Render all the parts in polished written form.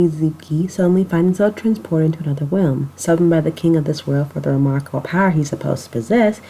Izuki suddenly finds himself transported into another realm. Summoned by the king of this world for the remarkable power he's supposed to possess,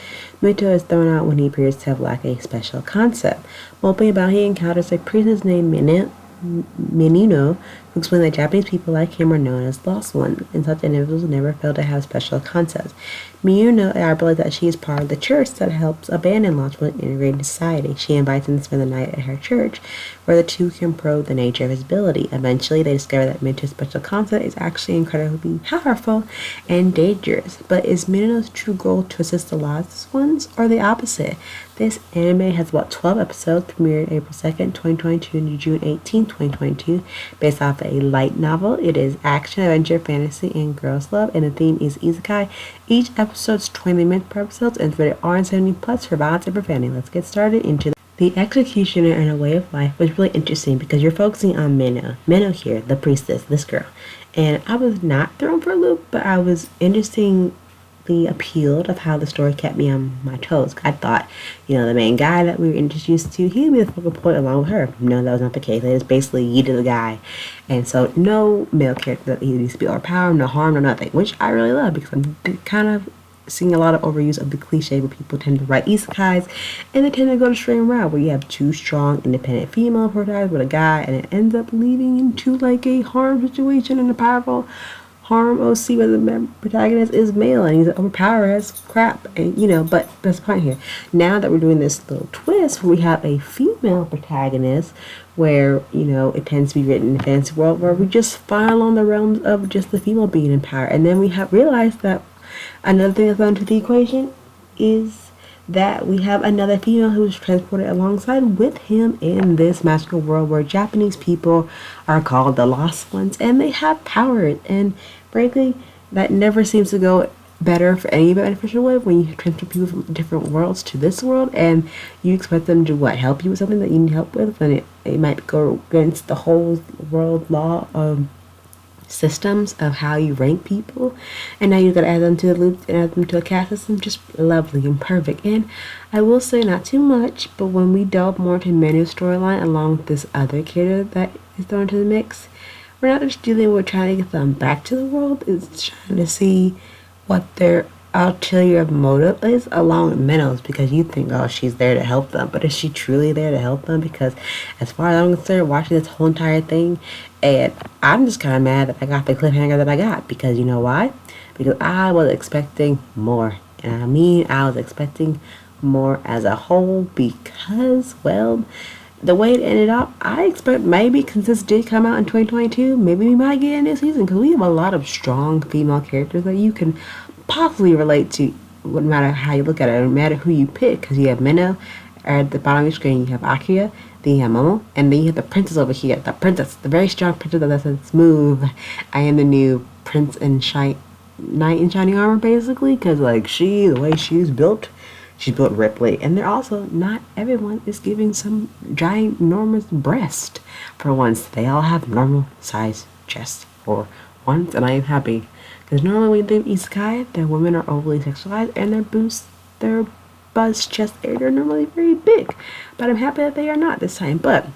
Muto is thrown out when he appears to have lacked a special concept. Moping about, he encounters a princess named Menino, who explains that Japanese people like him are known as lost ones, and such individuals never fail to have special concepts. Menino believes that she is part of the church that helps abandon lost ones integrate into society. She invites him to spend the night at her church, where the two can probe the nature of his ability. Eventually, they discover that Minto's special concept is actually incredibly powerful and dangerous. But is Menino's true goal to assist the lost ones, or the opposite? This anime has about 12 episodes, premiered April 2nd, 2022 to June 18, 2022, based off a light novel. It is action, adventure, fantasy, and girls' love, and the theme is isekai. Each episode is 20 minutes per episode, and it's rated R and 70 plus for violence and profanity. Let's get started into the Executioner and Her Way of Life was really interesting because you're focusing on Minno here, the priestess, this girl. And I was not thrown for a loop, but I was interestingly appealed of how the story kept me on my toes. I thought, the main guy that we were introduced to, he'd be the focal point along with her. No, that was not the case. They just basically yeeted the guy. And so no male character that needs to be overpowered, no harm, no nothing, which I really love because I'm kind of seeing a lot of overuse of the cliche where people tend to write isekais and they tend to go the extreme route where you have two strong independent female protagonists with a guy and it ends up leading into like a harm situation and a powerful harm OC where the protagonist is male and he's overpowered as crap, and but that's the point here. Now that we're doing this little twist where we have a female protagonist where it tends to be written in the fantasy world where we just fall on the realms of just the female being in power, and then we have realized that another thing that's thrown into the equation is that we have another female who is transported alongside with him in this magical world where Japanese people are called the lost ones and they have powers. And frankly, that never seems to go better for any beneficial way when you transfer people from different worlds to this world and you expect them to help you with something that you need help with when it might go against the whole world law of systems of how you rank people, and now you gotta add them to the loop and add them to a caste system. Just lovely and perfect. And I will say, not too much, but when we delve more into Menu's storyline along with this other character that is thrown into the mix, we're not just dealing with trying to get them back to the world, it's trying to see what their ulterior motive is along with Minnows, because you think, oh, she's there to help them, but is she truly there to help them? Because as far as I'm concerned, watching this whole entire thing, and I'm just kind of mad that I got the cliffhanger that I got, because you know why? Because I was expecting more, and I was expecting more as a whole, because, well, the way it ended up, I expect maybe, because this did come out in 2022, maybe we might get in this season, because we have a lot of strong female characters that you can possibly relate to, no matter how you look at it, no matter who you pick, because you have Minno at the bottom of the screen, you have Akira, then you have Momo, and then you have the princess over here, the princess, the very strong princess that says, move, I am the new prince in knight in shining armor, basically, because the way she's built Ripley, and they're also, not everyone is giving some giant enormous breast for once. They all have normal size chests for once, and I am happy. Because normally when you think isekai, the women are overly sexualized and their bust chest area are normally very big. But I'm happy that they are not this time. But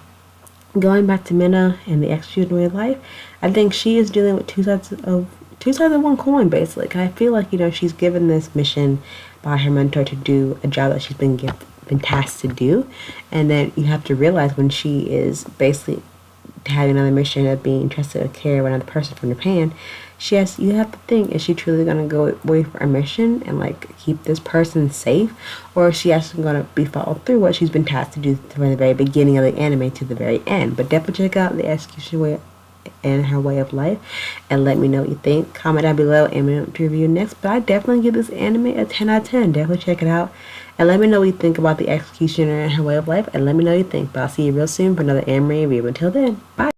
going back to Minna and the Executioner Way of Life, I think she is dealing with two sides of one coin, basically. I feel like, she's given this mission by her mentor to do a job that she's been tasked to do. And then you have to realize when she is basically having another mission of being trusted to care of another person from Japan, you have to think, is she truly going to go away for a mission and keep this person safe, or is she actually going to be followed through what she's been tasked to do from the very beginning of the anime to the very end? But definitely check out the Execution Way and Her Way of Life and let me know what you think. Comment down below and me know what to review next. But I definitely give this anime a 10 out of 10. Definitely check it out and let me know what you think about the Executioner and Her Way of Life, and let me know what you think. But I'll see you real soon for another anime review. Until then, bye.